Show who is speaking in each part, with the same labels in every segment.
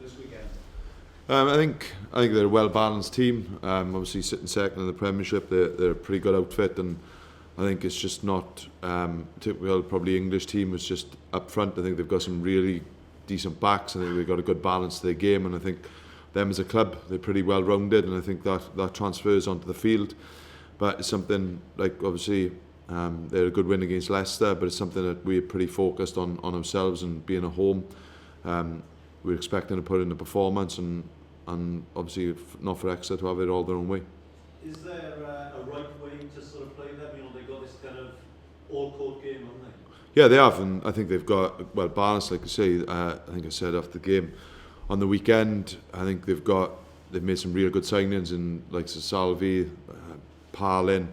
Speaker 1: this weekend?
Speaker 2: I think they're a well balanced team. Obviously sitting second in the Premiership, they're a pretty good outfit, and I think it's just not typical probably English team. It's just up front. I think they've got some really decent backs, and I think they've got a good balance to their game, and I think them as a club, they're pretty well rounded, and I think that transfers onto the field. But it's something like, obviously they're a good win against Leicester, but it's something that we're pretty focused on ourselves, and being at home, we're expecting to put in a performance, and obviously not for Exeter to have it all their own way.
Speaker 1: Is there a right way to sort of play them? You know, they've got this kind of all-court game, haven't they?
Speaker 2: Yeah, they have, and I think they've got well balanced. Like I say, I think I said after the game on the weekend, I think they've made some real good signings in like Salvi, Parlin,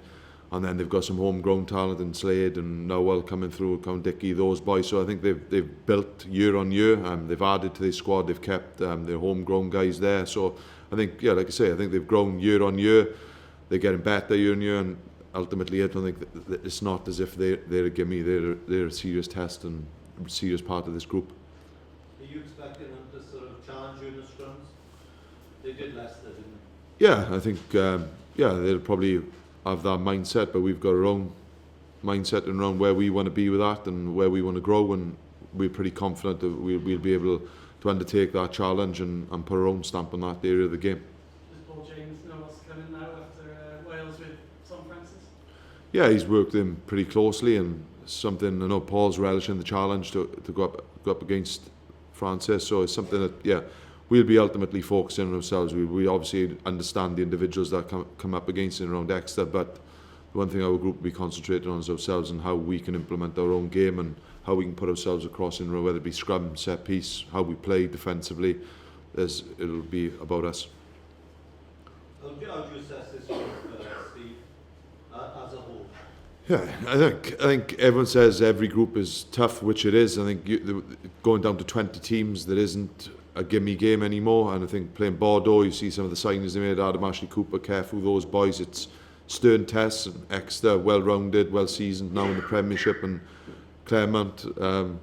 Speaker 2: and then they've got some homegrown talent in Slade and Noel coming through, Count Dickey, those boys. So I think they've built year on year. They've added to their squad. They've kept their homegrown guys there. So I think, yeah, like I say, I think they've grown year on year. They're getting better year on year, and ultimately, I don't think that it's not as if they're a gimme. They're a serious test and a serious part of this group.
Speaker 1: Are you expecting them to sort of challenge you in the scrums? They did Leicester, didn't
Speaker 2: they? Yeah, I think they'll probably have that mindset, but we've got our own mindset around where we want to be with that and where we want to grow, and we're pretty confident that we'll be able to undertake that challenge and put our own stamp on that area of the game. Yeah, he's worked him pretty closely, and something I know Paul's relishing the challenge to go up against Francis. So it's something that we'll be ultimately focusing on ourselves. We obviously understand the individuals that come up against and around Exeter, but the one thing our group will be concentrating on is ourselves and how we can implement our own game and how we can put ourselves across in row, whether it be scrum, set piece, how we play defensively. It'll be about us.
Speaker 1: How do you assess this group, Steve, as a whole?
Speaker 2: Yeah, I think everyone says every group is tough, which it is. I think going down to 20 teams, there isn't a gimme game anymore. And I think playing Bordeaux, you see some of the signings they made, Adam Ashley Cooper, Careful, those boys. It's stern tests, and Exeter, well-rounded, well-seasoned now in the Premiership, and Claremont, well,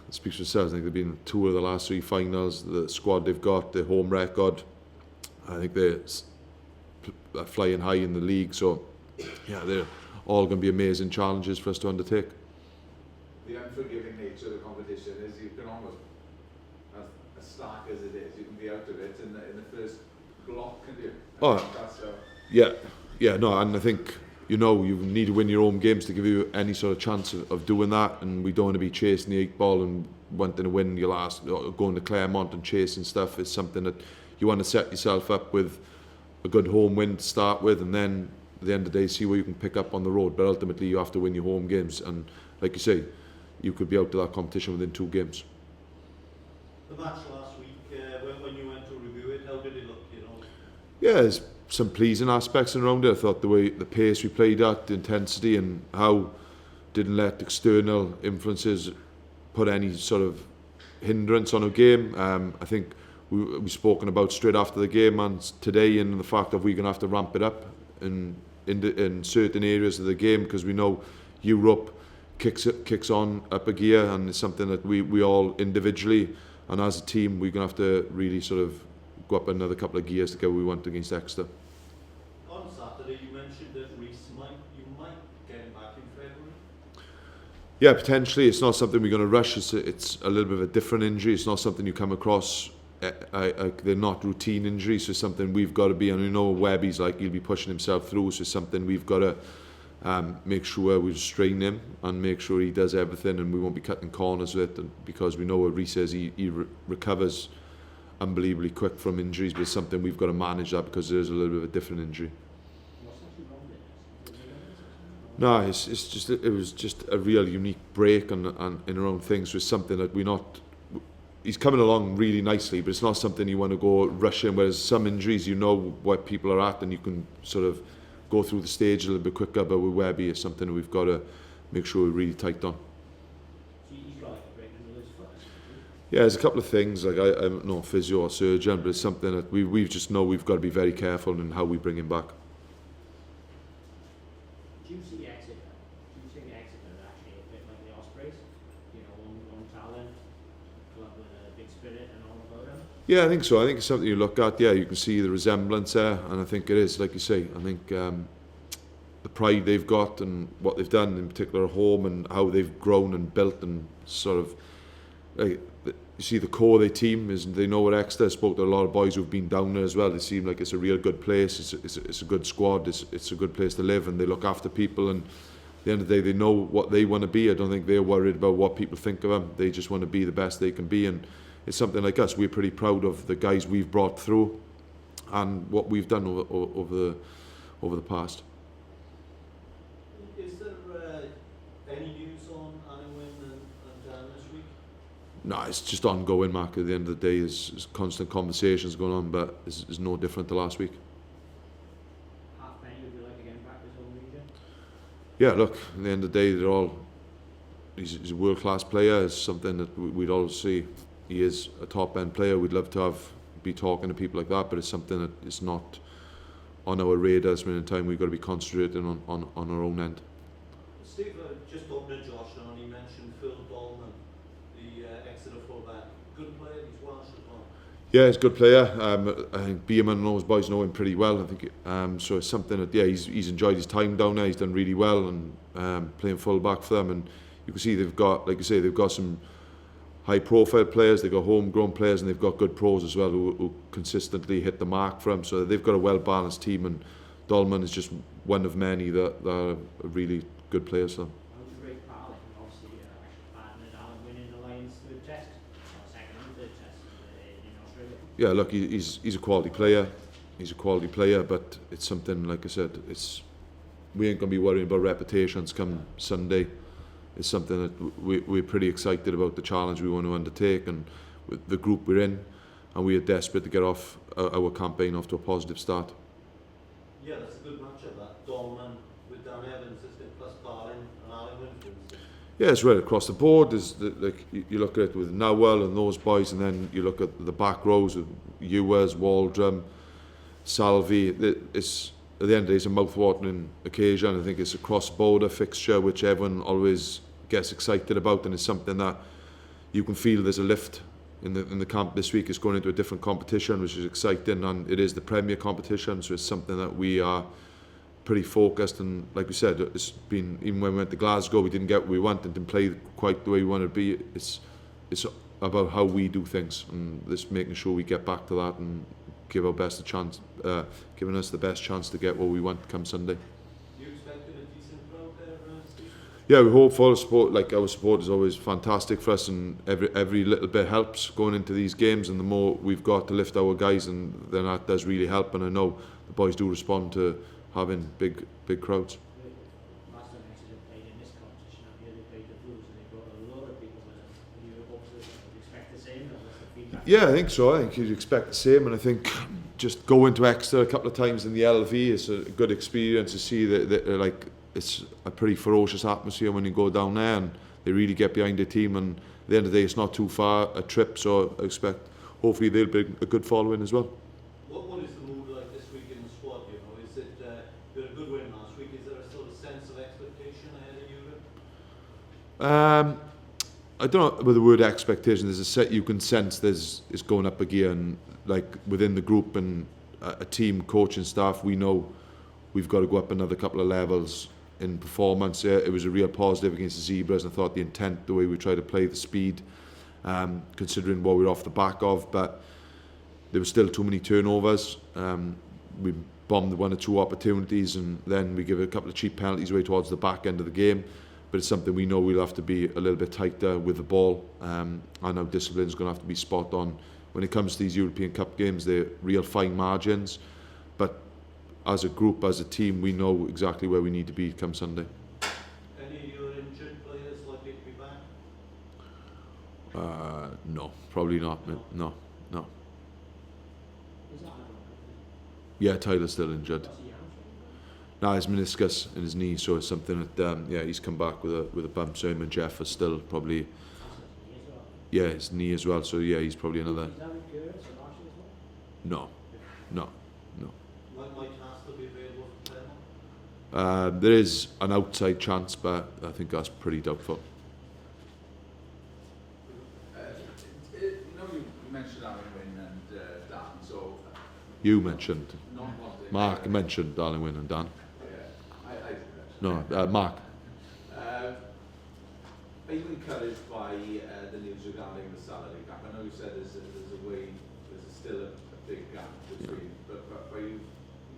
Speaker 2: it speaks for itself. I think they've been 2 of the last 3 finals. The squad they've got, their home record, I think they're flying high in the league. So, yeah, they're all going to be amazing challenges for us to undertake.
Speaker 3: The unforgiving nature of the competition is you can almost, as stark as it is, you can be out of it in the first block, can you? And I think you need to win your own games to give you any sort of chance of doing that, and we don't want to be chasing the 8 ball and wanting to win your last, going to Claremont and chasing stuff. Is something that you want to set yourself up with a good home win to start with, and then at the end of the day see what you can pick up on the road. But ultimately you have to win your home games, and like you say, you could be out of that competition within 2 games.
Speaker 1: The match last week, when you went to review it, how did it look, you know?
Speaker 2: Yeah, there's some pleasing aspects around it. I thought the pace we played at, the intensity, and how didn't let external influences put any sort of hindrance on our game. I think we've spoken about straight after the game and today, and the fact that we're going to have to ramp it up in certain areas of the game, because we know Europe kicks on up a gear, and it's something that we all individually and as a team we're going to have to really sort of go up another couple of gears to get where we want against Exeter.
Speaker 1: On Saturday you mentioned that Reece might get him back in February.
Speaker 2: Yeah, potentially. It's not something we're going to rush. It's a little bit of a different injury. It's not something you come across. They're not routine injuries, so it's something we've got to be, and we know Webby's like, he'll be pushing himself through, so it's something we've got to make sure we restrain him and make sure he does everything, and we won't be cutting corners with it, because we know what Reece says, he recovers unbelievably quick from injuries, but it's something we've got to manage that, because there's a little bit of a different injury. No, it was just a real unique break and in our own things. So it's something that he's coming along really nicely, but it's not something you want to go rushing. Whereas some injuries, you know what people are at, and you can sort of go through the stage a little bit quicker. But with Webby, it's something that we've got to make sure we're really tight on. Yeah, there's a couple of things, like I'm not a physio or surgeon, but it's something that we just know we've got to be very careful in how we bring him back.
Speaker 4: Do you think Exeter is actually a bit like the Ospreys? You know, one talent, club with a big spirit and all of
Speaker 2: Yeah, I think so. I think it's something you look at. Yeah, you can see the resemblance there, and I think it is, like you say. I think the pride they've got and what they've done, in particular at home, and how they've grown and built, and sort of, like, you see the core of their team is they know what Exeter. I spoke to a lot of boys who've been down there as well. They seem like it's a real good place. It's a good squad. It's a good place to live, and they look after people. And at the end of the day, they know what they want to be. I don't think they're worried about what people think of them. They just want to be the best they can be. And it's something like us. We're pretty proud of the guys we've brought through and what we've done over the past.
Speaker 1: Is there any news on Anywin and Dan this week?
Speaker 2: No, it's just ongoing, Mark. At the end of the day, there's constant conversations going on, but it's no different to last week.
Speaker 4: Halfpenny, would you like to get him back this whole region?
Speaker 2: Yeah, look, at the end of the day, he's a world-class player. It's something that we'd always see. He is a top-end player. We'd love to be talking to people like that, but it's something that is not on our radar. At the time, we've got to be concentrating on our own end.
Speaker 1: Steve, just talking to Josh, and he mentioned Phil Dolman, the Exeter fullback. Good player, he's Welsh as well.
Speaker 2: Yeah, he's a good player. I think Beerman and those boys know him pretty well. I think so. It's something that he's enjoyed his time down there. He's done really well and playing fullback for them. And you can see they've got, like you say, they've got some high-profile players. They've got homegrown players, and they've got good pros as well who consistently hit the mark for them. So they've got a well-balanced team, and Dolman is just one of many that are really good players for them.
Speaker 4: How would you rate Parlick? Obviously, partnered Alan winning the Lions third test, or second and third test in Australia.
Speaker 2: Yeah, look, he's a quality player. He's a quality player, but it's something, like I said, we ain't going to be worrying about reputations come Sunday. It's something that we're pretty excited about, the challenge we want to undertake, and with the group we're in, and we are desperate to get off our campaign off to a positive start.
Speaker 1: Yeah, that's a good matchup, that Dolman with Dan Evans, isn't it? Plus Barlin and Alan Winfield.
Speaker 2: Yeah, it's right across the board. Like you look at it with Nawal and those boys, and then you look at the back rows of Ewers, Waldrum, Salvi. It's, at the end of the day, it's a mouth-watering occasion. I think it's a cross-border fixture which everyone always gets excited about, and it's something that you can feel there's a lift in the camp this week. It's going into a different competition, which is exciting, and it is the Premier competition, so it's something that we are pretty focused. And like we said, it's been, even when we went to Glasgow, we didn't get what we wanted, didn't play quite the way we wanted to be. It's about how we do things, and just making sure we get back to that and give our best a chance, giving us the best chance to get what we want come Sunday.
Speaker 1: You expected a decent crowd there, Steve?
Speaker 2: Yeah, we hope for support. Like, our support is always fantastic for us, and every little bit helps going into these games. And the more we've got to lift our guys, and then that does really help. And I know the boys do respond to having big crowds.
Speaker 4: Last time Exeter played in this competition, up here they played the Blues, and they brought a lot of people with them. You expect the same, or what's the feedback?
Speaker 2: Yeah, I think so. I think you'd expect the same, and I think just going to Exeter a couple of times in the LV is a good experience to see that like, it's a pretty ferocious atmosphere when you go down there, and they really get behind the team, and at the end of the day it's not too far a trip, so I expect hopefully they'll be a good following as well.
Speaker 1: What is the mood like this week in the squad, you know? Is it, you had a good win last week, is there a sort of sense of expectation ahead of Europe?
Speaker 2: I don't know with the word expectation. There's a set you can sense it's going up a gear, and like within the group and a team, coaching staff, we know we've got to go up another couple of levels in performance. It was a real positive against the Zebras, and I thought the intent, the way we tried to play, the speed, considering what we were off the back of, but there were still too many turnovers. We bombed one or two opportunities, and then we give a couple of cheap penalties away towards the back end of the game. But it's something we know we'll have to be a little bit tighter with the ball, and our discipline is going to have to be spot on. When it comes to these European Cup games, they're real fine margins, but as a group, as a team, we know exactly where we need to be come Sunday.
Speaker 1: Any of your injured players likely to be back?
Speaker 2: No, probably not. No.
Speaker 4: Is that
Speaker 2: Yeah, Tyler's still injured.
Speaker 4: what's he hamstring?
Speaker 2: Nah, his meniscus in his knee, so it's something that he's come back with a bump. So him and Jeff are still probably his knee as well. So yeah, he's probably another.
Speaker 4: Is that with Gerrits or Marshall as well?
Speaker 2: No.
Speaker 1: Might Haskell be available for Claremont?
Speaker 2: There is an outside chance, but I think that's pretty doubtful.
Speaker 3: You mentioned Alan Wynne and Dan, so
Speaker 2: You mentioned,
Speaker 3: not wanting.
Speaker 2: Mark mentioned Darling Wynne and Dan.
Speaker 3: Yeah, I didn't mention.
Speaker 2: No, Mark.
Speaker 3: Are you encouraged by the news regarding the salary gap? I know you said there's still a big gap between, but are you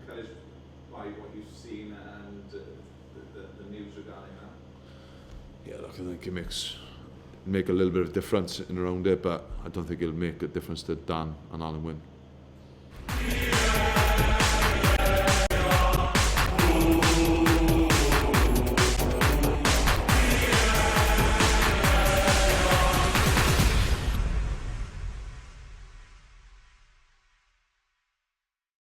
Speaker 3: encouraged by what you've seen and the news regarding that?
Speaker 2: Yeah, look, I think it make a little bit of difference in around it, but I don't think it'll make a difference to Dan and Alan Wynne.